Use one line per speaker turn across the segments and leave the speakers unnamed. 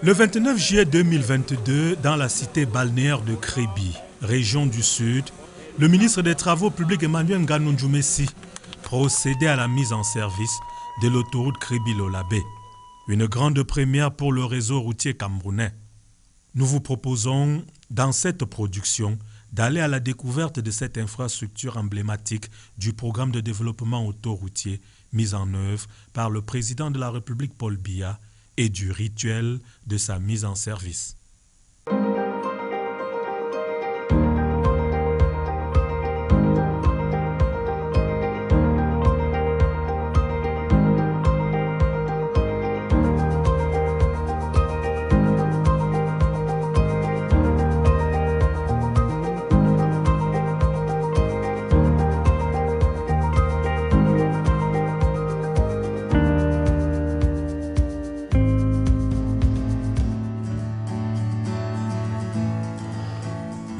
Le 29 juillet 2022, dans la cité balnéaire de Kribi, région du Sud, le ministre des Travaux publics Emmanuel Nganou Messi procédait à la mise en service de l'autoroute Kribi-Lolabé, une grande première pour le réseau routier camerounais. Nous vous proposons, dans cette production, d'aller à la découverte de cette infrastructure emblématique du programme de développement autoroutier mis en œuvre par le président de la République Paul Biya et du rituel de sa mise en service.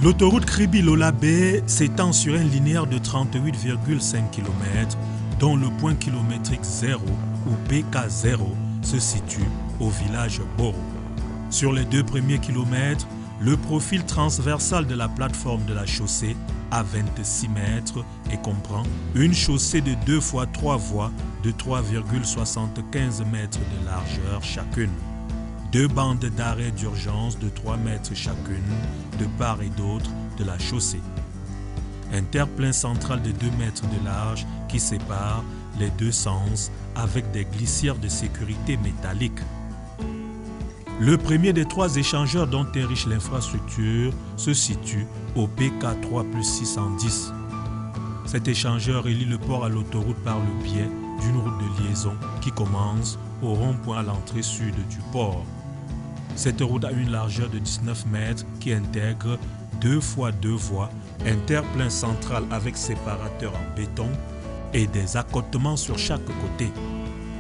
L'autoroute Kribi-Lolabé s'étend sur un linéaire de 38,5 km, dont le point kilométrique 0 ou PK0 se situe au village Boro. Sur les 2 premiers kilomètres, le profil transversal de la plateforme de la chaussée a 26 mètres et comprend une chaussée de 2 x 3 voies de 3,75 mètres de largeur chacune. 2 bandes d'arrêt d'urgence de 3 mètres chacune de part et d'autre de la chaussée. Un terre-plein central de 2 mètres de large qui sépare les 2 sens avec des glissières de sécurité métalliques. Le premier des 3 échangeurs dont est riche l'infrastructure se situe au PK3+610. Cet échangeur relie le port à l'autoroute par le biais d'une route de liaison qui commence au rond-point à l'entrée sud du port. Cette route a une largeur de 19 mètres qui intègre 2 x 2 voies, un terre-plein central avec séparateur en béton et des accotements sur chaque côté.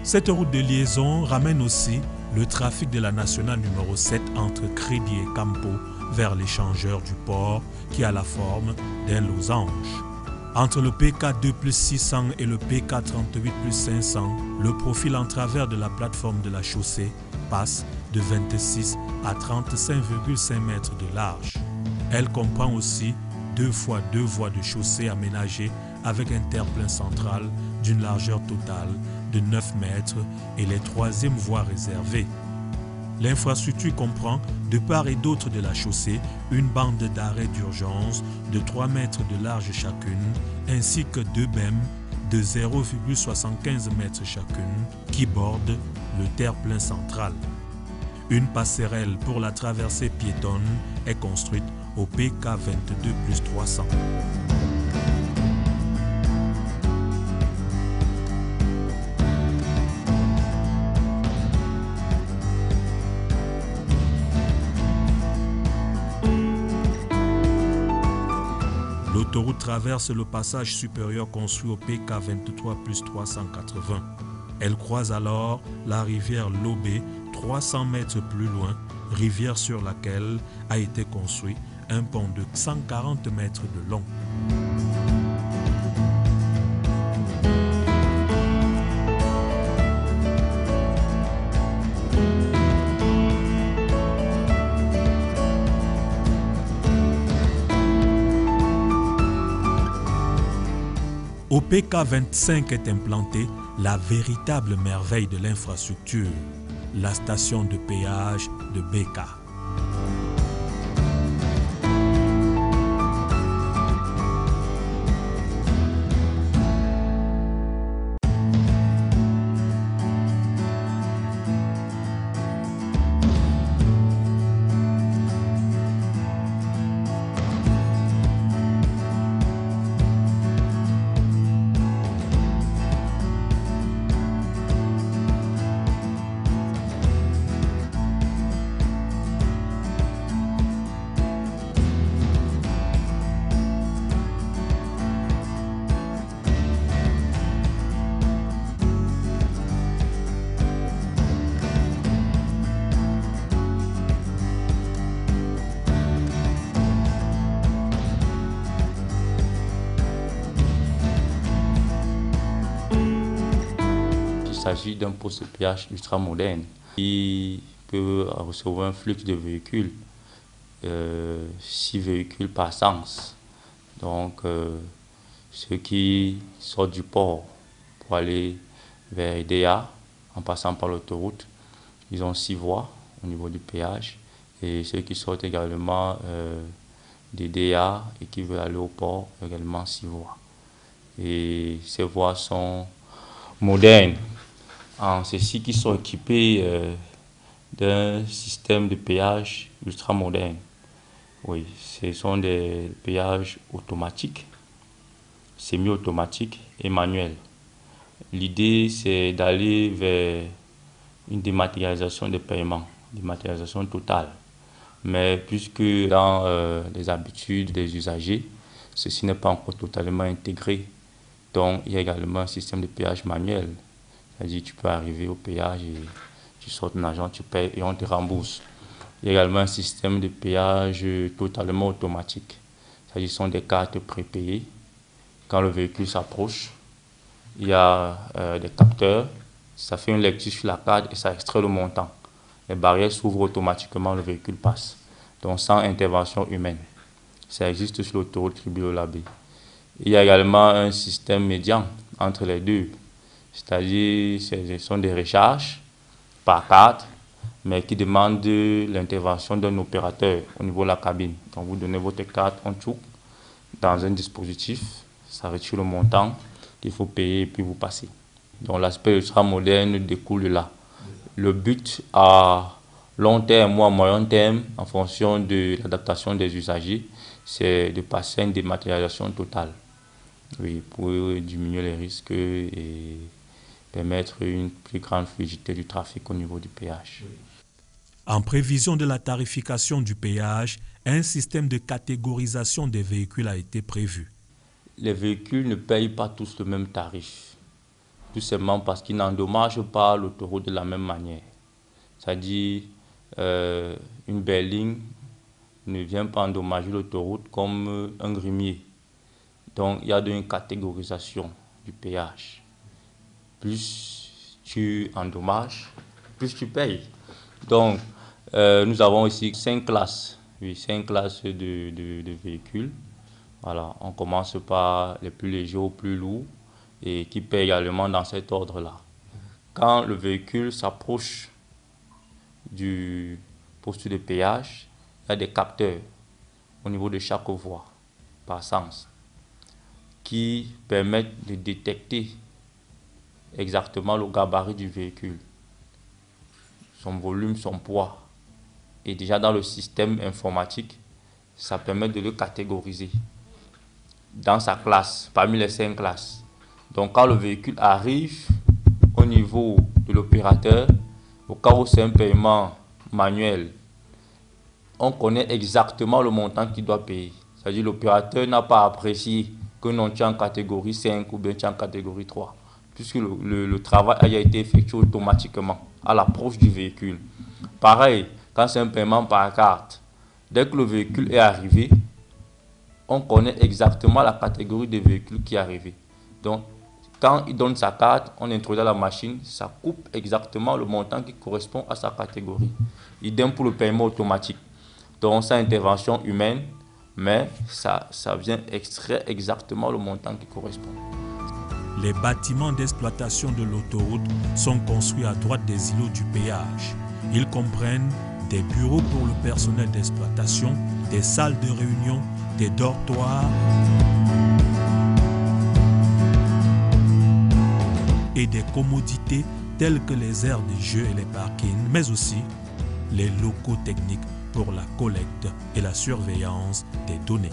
Cette route de liaison ramène aussi le trafic de la nationale numéro 7 entre Kribi et Campo vers l'échangeur du port qui a la forme d'un losange. Entre le PK2+600 et le PK38+500, le profil en travers de la plateforme de la chaussée passe de 26 à 35,5 mètres de large. Elle comprend aussi 2 x 2 voies de chaussée aménagées avec un terre-plein central d'une largeur totale de 9 mètres et les 3e voies réservées. L'infrastructure comprend, de part et d'autre de la chaussée, une bande d'arrêt d'urgence de 3 mètres de large chacune, ainsi que 2 BEM de 0,75 mètres chacune qui bordent le terre-plein central. Une passerelle pour la traversée piétonne est construite au PK22+300. L'autoroute traverse le passage supérieur construit au PK23+380. Elle croise alors la rivière Lobé 300 mètres plus loin, rivière sur laquelle a été construit un pont de 140 mètres de long. Au PK25 est implantée la véritable merveille de l'infrastructure, la station de péage de Beka.
Il s'agit d'un poste de péage ultra moderne qui peut recevoir un flux de véhicules, 6 véhicules par sens. Donc, ceux qui sortent du port pour aller vers EDA, en passant par l'autoroute, ils ont 6 voies au niveau du péage. Et ceux qui sortent également d'EDA et qui veulent aller au port, également 6 voies. Et ces voies sont modernes, en ceci qui sont équipées d'un système de péage ultra moderne. Oui, ce sont des péages automatiques, semi-automatiques et manuels. L'idée, c'est d'aller vers une dématérialisation des paiements, dématérialisation totale. Mais puisque dans les habitudes des usagers, ceci n'est pas encore totalement intégré, donc il y a également un système de péage manuel. C'est-à-dire tu peux arriver au péage et tu sors ton argent, tu payes et on te rembourse. Il y a également un système de péage totalement automatique. C'est-à-dire ce sont des cartes prépayées. Quand le véhicule s'approche, il y a des capteurs. Ça fait une lecture sur la carte et ça extrait le montant. Les barrières s'ouvrent automatiquement, le véhicule passe. Donc sans intervention humaine. Ça existe sur l'autoroute Kribi-Lola-Bé. Il y a également un système médian entre les deux. C'est-à-dire ce sont des recharges par carte, mais qui demande l'intervention d'un opérateur au niveau de la cabine. Donc vous donnez votre carte, on chouk dans un dispositif, ça retire le montant qu'il faut payer et puis vous passez. Donc l'aspect ultra moderne découle de là. Le but à long terme ou à moyen terme, en fonction de l'adaptation des usagers, c'est de passer à une dématérialisation totale. Oui, pour diminuer les risques et permettre une plus grande fluidité du trafic au niveau du péage.
En prévision de la tarification du péage, un système de catégorisation des véhicules a été prévu.
Les véhicules ne payent pas tous le même tarif, tout simplement parce qu'ils n'endommagent pas l'autoroute de la même manière. C'est-à-dire, une berline ne vient pas endommager l'autoroute comme un grimier. Donc, il y a une catégorisation du péage. Plus tu endommages, plus tu payes. Donc, nous avons ici 5 classes, oui, 5 classes de véhicules. Voilà, on commence par les plus légers aux plus lourds et qui payent également dans cet ordre-là. Quand le véhicule s'approche du poste de péage, il y a des capteurs au niveau de chaque voie par sens qui permettent de détecter exactement le gabarit du véhicule, son volume, son poids. Et déjà dans le système informatique, ça permet de le catégoriser dans sa classe, parmi les 5 classes. Donc quand le véhicule arrive au niveau de l'opérateur, au cas où c'est un paiement manuel, on connaît exactement le montant qu'il doit payer. C'est-à-dire l'opérateur n'a pas apprécié que non, tu es en catégorie 5 ou bien tu es en catégorie 3, puisque le travail a été effectué automatiquement à l'approche du véhicule. Pareil, quand c'est un paiement par carte, dès que le véhicule est arrivé, on connaît exactement la catégorie de véhicule qui est arrivé. Donc, quand il donne sa carte, on introduit dans la machine, ça coupe exactement le montant qui correspond à sa catégorie. Idem pour le paiement automatique. Donc, c'est intervention humaine, mais ça vient extraire exactement le montant qui correspond.
Les bâtiments d'exploitation de l'autoroute sont construits à droite des îlots du péage. Ils comprennent des bureaux pour le personnel d'exploitation, des salles de réunion, des dortoirs et des commodités telles que les aires de jeu et les parkings, mais aussi les locaux techniques pour la collecte et la surveillance des données.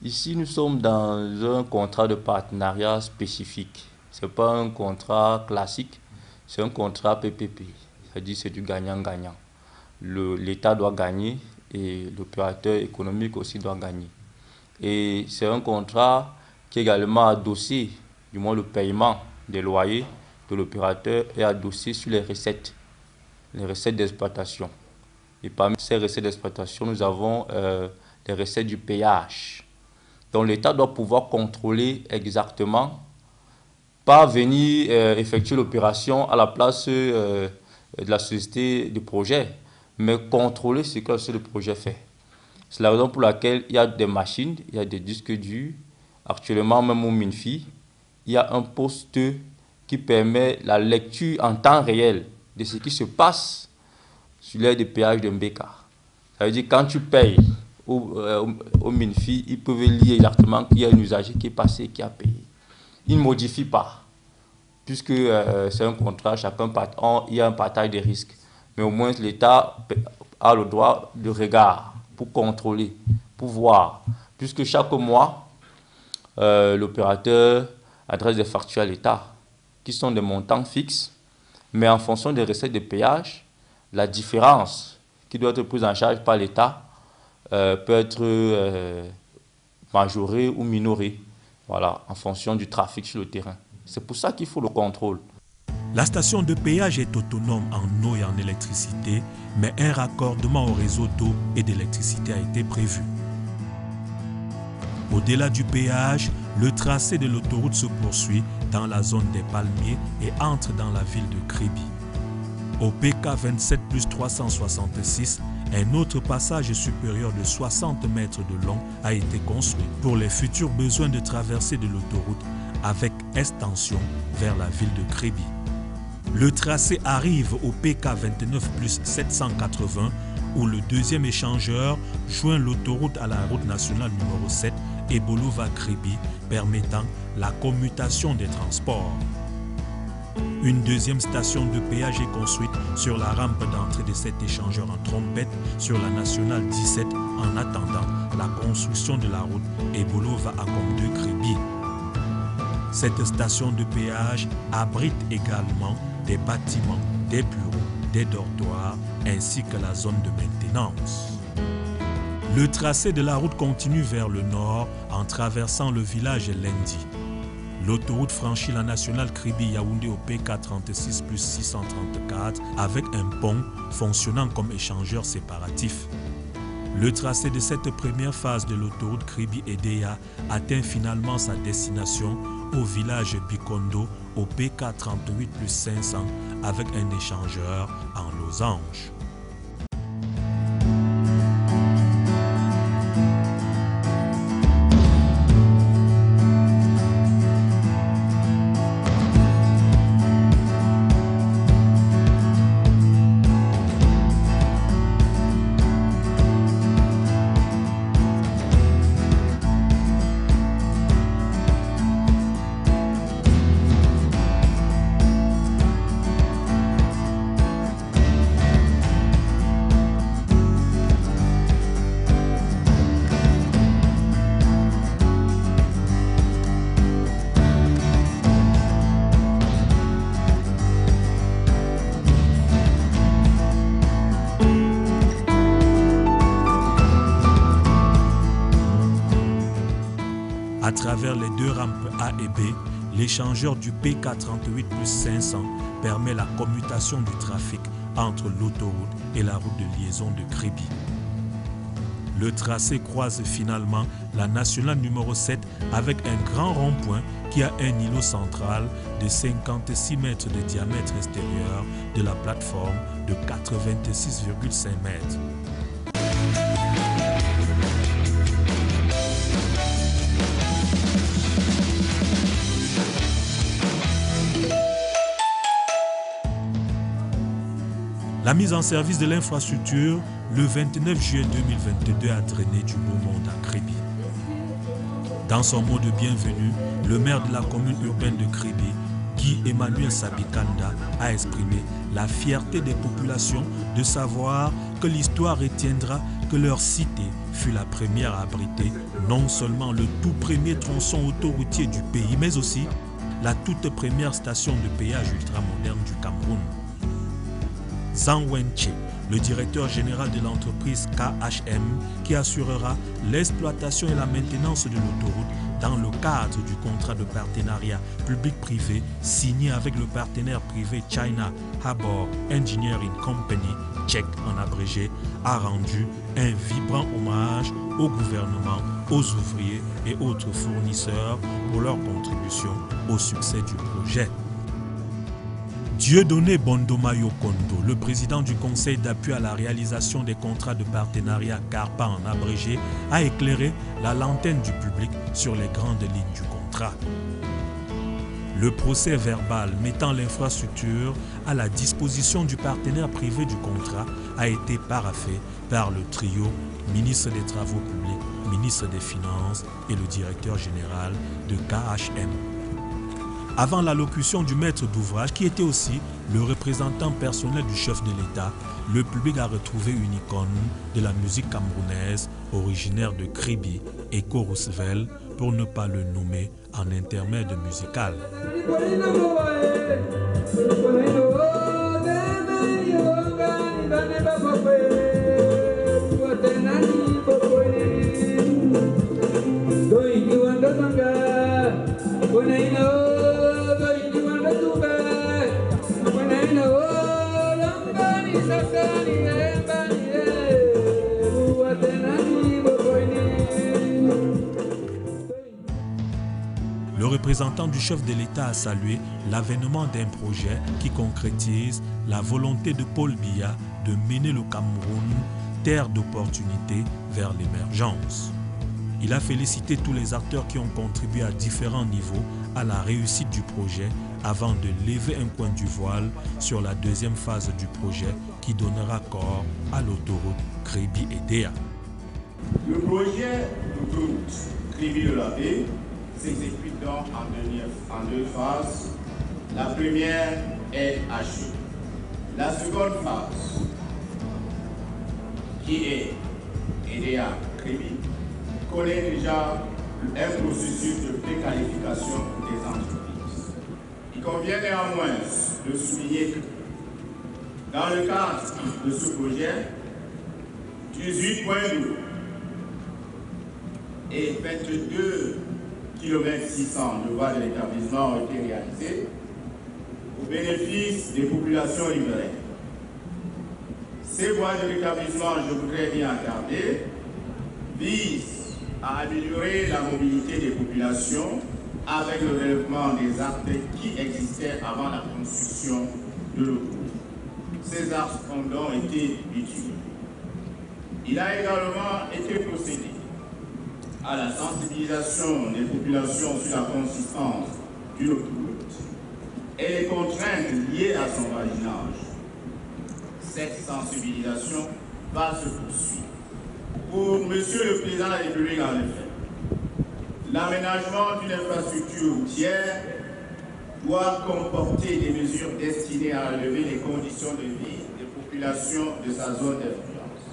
Ici, nous sommes dans un contrat de partenariat spécifique. Ce n'est pas un contrat classique, c'est un contrat PPP. C'est-à-dire c'est du gagnant-gagnant. L'État doit gagner et l'opérateur économique aussi doit gagner. Et c'est un contrat qui est également adossé, du moins le paiement des loyers de l'opérateur est adossé sur les recettes d'exploitation. Et parmi ces recettes d'exploitation, nous avons les recettes du péage. Donc l'État doit pouvoir contrôler exactement pas venir effectuer l'opération à la place de la société de projet, mais contrôler ce que la société de projet fait. C'est la raison pour laquelle il y a des machines, il y a des disques durs. Actuellement, même au MINFI, il y a un poste qui permet la lecture en temps réel de ce qui se passe sur l'aire de péage de Mbeka. Ça veut dire que quand tu payes au MINFI, ils peuvent lire exactement qu'il y a un usager qui est passé, qui a payé. Ils ne modifient pas, puisque c'est un contrat, il y a un partage des risques. Mais au moins, l'État a le droit de regard pour contrôler, pour voir. Puisque chaque mois, l'opérateur adresse des factures à l'État, qui sont des montants fixes, mais en fonction des recettes de péage, la différence qui doit être prise en charge par l'État peut être majorée ou minorée, voilà, en fonction du trafic sur le terrain. C'est pour ça qu'il faut le contrôle.
La station de péage est autonome en eau et en électricité, mais un raccordement au réseau d'eau et d'électricité a été prévu. Au-delà du péage, le tracé de l'autoroute se poursuit dans la zone des Palmiers et entre dans la ville de Kribi. Au PK 27 plus 366, un autre passage supérieur de 60 mètres de long a été construit pour les futurs besoins de traversée de l'autoroute avec extension vers la ville de Kribi. Le tracé arrive au PK 29 plus 780 où le deuxième échangeur joint l'autoroute à la route nationale numéro 7 et Bolova-Kribi, permettant la commutation des transports. Une deuxième station de péage est construite sur la rampe d'entrée de cet échangeur en trompette sur la nationale 17 en attendant la construction de la route Ebolova-Akomde-Kribi. Cette station de péage abrite également des bâtiments, des bureaux, des dortoirs ainsi que la zone de maintenance. Le tracé de la route continue vers le nord en traversant le village Lendi. L'autoroute franchit la nationale Kribi-Yaoundé au PK 36 plus 634 avec un pont fonctionnant comme échangeur séparatif. Le tracé de cette première phase de l'autoroute Kribi-Edea atteint finalement sa destination au village Bikondo au PK 38 plus 500 avec un échangeur en losange. À travers les deux rampes A et B, l'échangeur du PK 38 plus 500 permet la commutation du trafic entre l'autoroute et la route de liaison de Kribi. Le tracé croise finalement la nationale numéro 7 avec un grand rond-point qui a un îlot central de 56 mètres de diamètre extérieur de la plateforme de 86,5 mètres. La mise en service de l'infrastructure le 29 juillet 2022 a drainé du beau monde à Kribi. Dans son mot de bienvenue, le maire de la commune urbaine de Kribi, Guy Emmanuel Sabikanda, a exprimé la fierté des populations de savoir que l'histoire retiendra que leur cité fut la première à abriter non seulement le tout premier tronçon autoroutier du pays, mais aussi la toute première station de péage ultramoderne du Cameroun. Zhang Wenche, le directeur général de l'entreprise KHM, qui assurera l'exploitation et la maintenance de l'autoroute dans le cadre du contrat de partenariat public-privé signé avec le partenaire privé China Harbour Engineering Company Tchèque en abrégé, a rendu un vibrant hommage au gouvernement, aux ouvriers et autres fournisseurs pour leur contribution au succès du projet. Dieudonné Bondomayo Kondo, le président du conseil d'appui à la réalisation des contrats de partenariat CARPA en abrégé, a éclairé la lanterne du public sur les grandes lignes du contrat. Le procès verbal mettant l'infrastructure à la disposition du partenaire privé du contrat a été paraphé par le trio ministre des Travaux publics, ministre des Finances et le directeur général de KHM. Avant l'allocution du maître d'ouvrage, qui était aussi le représentant personnel du chef de l'État, le public a retrouvé une icône de la musique camerounaise originaire de Kribi, Eko Roosevelt, pour ne pas le nommer en intermède musical. Le représentant du chef de l'État a salué l'avènement d'un projet qui concrétise la volonté de Paul Biya de mener le Cameroun, terre d'opportunités, vers l'émergence. Il a félicité tous les acteurs qui ont contribué à différents niveaux à la réussite du projet avant de lever un coin du voile sur la deuxième phase du projet qui donnera corps à l'autoroute Kribi-Edea.
Le projet d'autoroute Kribi-Lola-Bé s'exécute donc en deux phases. La première est achevée. La seconde phase, qui est Edea-Kribi, connaît déjà un processus de préqualification des entreprises. Il convient néanmoins de souligner que dans le cadre de ce projet, 18 points d'eau et 22 km 600 de voies de l'établissement ont été réalisés au bénéfice des populations riveraines. Ces voies de rétablissement, je voudrais bien garder, visent à améliorer la mobilité des populations avec le relèvement des actes qui existaient avant la construction de l'autoroute. Ces axes ont donc été utilisés. Il a également été procédé à la sensibilisation des populations sur la consistance d'une autoroute et les contraintes liées à son voisinage. Cette sensibilisation va se poursuivre. Pour Monsieur le Président de la République, en effet, l'aménagement d'une infrastructure routière doit comporter des mesures destinées à relever les conditions de vie des populations de sa zone d'influence.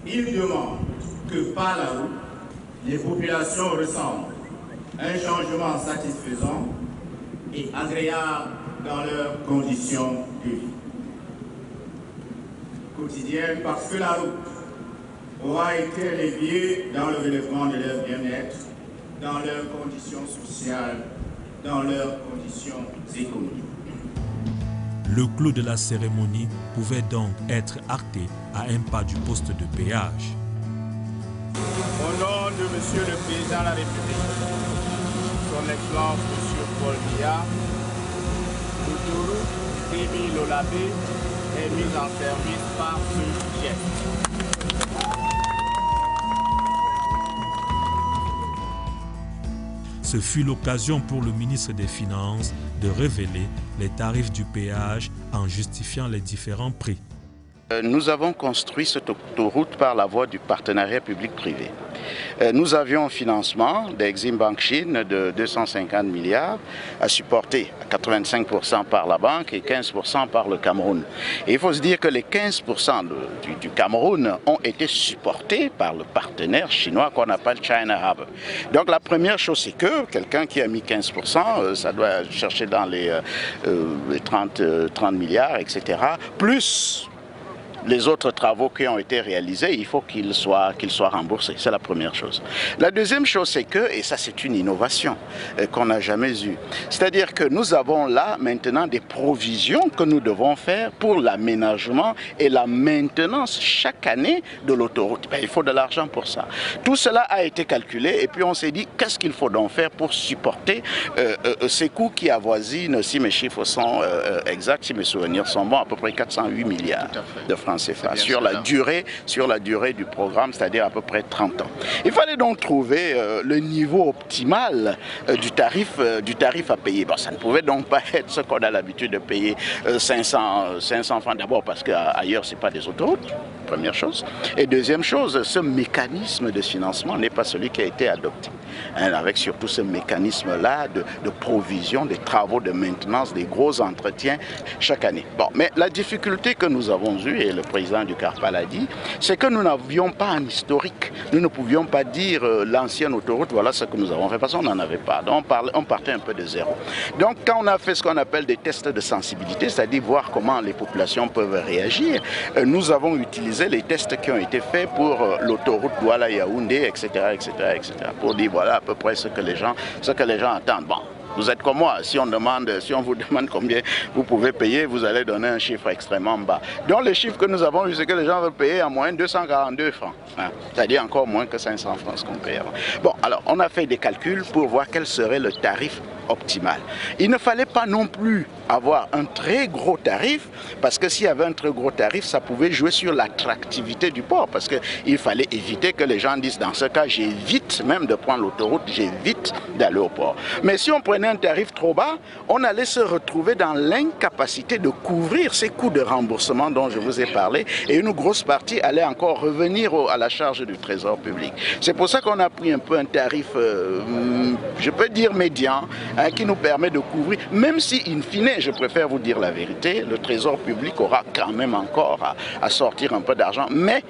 Il demande que par la route, les populations ressentent un changement satisfaisant et agréable dans leurs conditions de vie quotidiennes, parce que la route aura été un levier dans le relèvement de leur bien-être, dans leurs conditions sociales, dans leurs conditions économiques.
Le clou de la cérémonie pouvait donc être acté à un pas du poste de péage.
Au nom de Monsieur le Président de la République, Son Excellence Monsieur Paul Biya, l'autoroute Kribi-Lola-Bé est mise en service par ce geste.
Ce fut l'occasion pour le ministre des Finances de révéler les tarifs du péage en justifiant les différents prix.
Nous avons construit cette autoroute par la voie du partenariat public-privé. Nous avions un financement d'Exim Bank Chine de 250 milliards à supporter à 85% par la banque et 15% par le Cameroun. Et il faut se dire que les 15% du Cameroun ont été supportés par le partenaire chinois qu'on appelle China Harbour. Donc la première chose, c'est que quelqu'un qui a mis 15%, ça doit chercher dans les 30 milliards, etc. Plus les autres travaux qui ont été réalisés, il faut qu'ils soient remboursés. C'est la première chose. La deuxième chose, c'est que, et ça c'est une innovation qu'on n'a jamais eue, c'est-à-dire que nous avons là maintenant des provisions que nous devons faire pour l'aménagement et la maintenance chaque année de l'autoroute. Il faut de l'argent pour ça. Tout cela a été calculé et puis on s'est dit qu'est-ce qu'il faut donc faire pour supporter ces coûts qui avoisinent, si mes chiffres sont exacts, si mes souvenirs sont bons, à peu près 408 milliards de francs CFA sur la durée du programme, c'est-à-dire à peu près 30 ans. Il fallait donc trouver le niveau optimal du tarif à payer. Bon, ça ne pouvait donc pas être ce qu'on a l'habitude de payer 500 francs d'abord parce qu'ailleurs ce n'est pas des autoroutes, première chose. Et deuxième chose, ce mécanisme de financement n'est pas celui qui a été adopté. Avec surtout ce mécanisme-là de provision des travaux de maintenance, des gros entretiens chaque année. Bon, mais la difficulté que nous avons eue, et le président du CARPA l'a dit, c'est que nous n'avions pas un historique. Nous ne pouvions pas dire l'ancienne autoroute, voilà ce que nous avons fait, parce qu'on n'en avait pas. Donc on partait un peu de zéro. Donc quand on a fait ce qu'on appelle des tests de sensibilité, c'est-à-dire voir comment les populations peuvent réagir, nous avons utilisé les tests qui ont été faits pour l'autoroute Douala-Yaoundé, etc., pour dire voilà à peu près ce que les gens attendent. Bon. Vous êtes comme moi, si on vous demande combien vous pouvez payer, vous allez donner un chiffre extrêmement bas. Donc les chiffres que nous avons eu, c'est que les gens veulent payer en moyenne 242 francs. C'est-à-dire encore moins que 500 francs ce qu'on paye avant. Bon, alors on a fait des calculs pour voir quel serait le tarif optimal. Il ne fallait pas non plus avoir un très gros tarif, parce que s'il y avait un très gros tarif, ça pouvait jouer sur l'attractivité du port, parce qu'il fallait éviter que les gens disent, dans ce cas, j'évite même de prendre l'autoroute, j'évite d'aller au port. Mais si on prenait un tarif trop bas, on allait se retrouver dans l'incapacité de couvrir ces coûts de remboursement dont je vous ai parlé, et une grosse partie allait encore revenir à la charge du trésor public. C'est pour ça qu'on a pris un peu un tarif, je peux dire médian, qui nous permet de couvrir, même si, in fine, je préfère vous dire la vérité, le trésor public aura quand même encore à sortir un peu d'argent, mais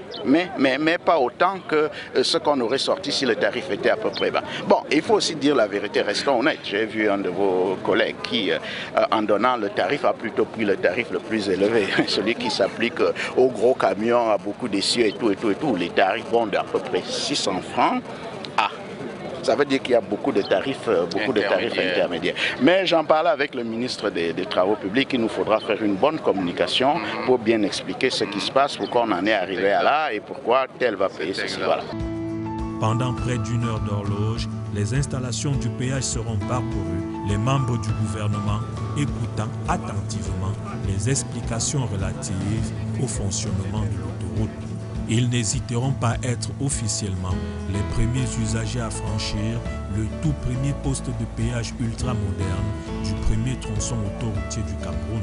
pas autant que ce qu'on aurait sorti si le tarif était à peu près bas. Bon, il faut aussi dire la vérité, restons honnêtes. J'ai vu un de vos collègues qui, en donnant le tarif, a plutôt pris le tarif le plus élevé, celui qui s'applique aux gros camions, à beaucoup d'essieux et tout. Les tarifs vont d'à peu près 600 francs à... Ça veut dire qu'il y a beaucoup de tarifs intermédiaires. Mais j'en parlais avec le ministre des Travaux publics, il nous faudra faire une bonne communication pour bien expliquer ce qui se passe, pourquoi on en est arrivé à là et pourquoi tel va payer ceci. Voilà.
Pendant près d'une heure d'horloge, les installations du péage seront parcourues, les membres du gouvernement écoutant attentivement les explications relatives au fonctionnement de l'autoroute. Ils n'hésiteront pas à être officiellement les premiers usagers à franchir le tout premier poste de péage ultramoderne du premier tronçon autoroutier du Cameroun.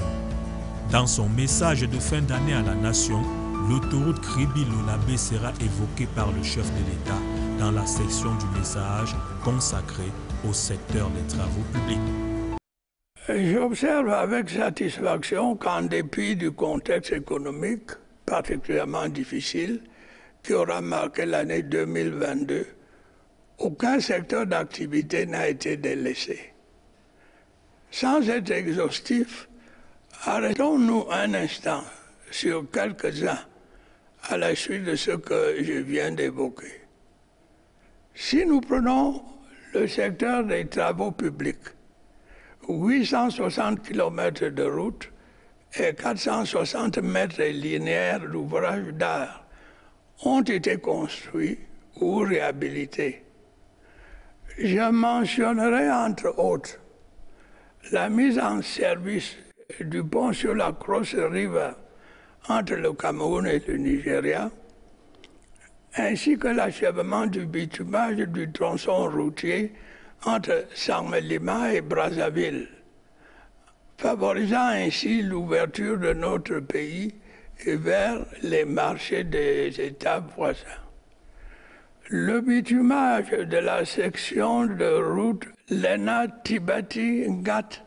Dans son message de fin d'année à la nation, l'autoroute Kribi-Lolabé sera évoquée par le chef de l'État dans la section du message consacrée au secteur des travaux publics.
J'observe avec satisfaction qu'en dépit du contexte économique particulièrement difficile qui aura marqué l'année 2022, aucun secteur d'activité n'a été délaissé. Sans être exhaustif, arrêtons-nous un instant sur quelques-uns à la suite de ce que je viens d'évoquer. Si nous prenons le secteur des travaux publics, 860 km de route et 460 mètres linéaires d'ouvrages d'art ont été construits ou réhabilités. Je mentionnerai entre autres la mise en service du pont sur la Cross River entre le Cameroun et le Nigeria, ainsi que l'achèvement du bitumage du tronçon routier entre Samelima et Brazzaville, favorisant ainsi l'ouverture de notre pays vers les marchés des États voisins. Le bitumage de la section de route Lena-Tibati-Ngat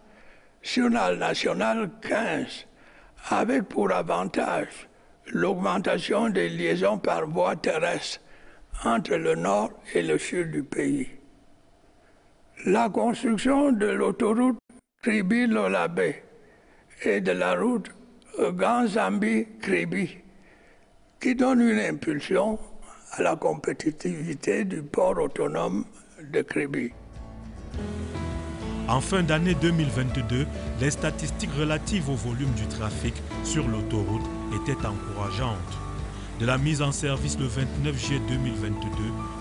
sur la nationale 15, avec pour avantage l'augmentation des liaisons par voie terrestre entre le nord et le sud du pays. La construction de l'autoroute Kribi-Lolabé et de la route Ganzambi-Kribi qui donne une impulsion à la compétitivité du port autonome de Kribi.
En fin d'année 2022, les statistiques relatives au volume du trafic sur l'autoroute étaient encourageantes. De la mise en service le 29 juillet 2022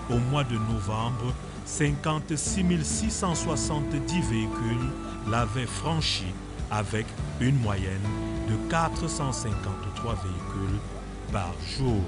au mois de novembre, 56 670 véhicules l'avaient franchi avec une moyenne de 453 véhicules par jour.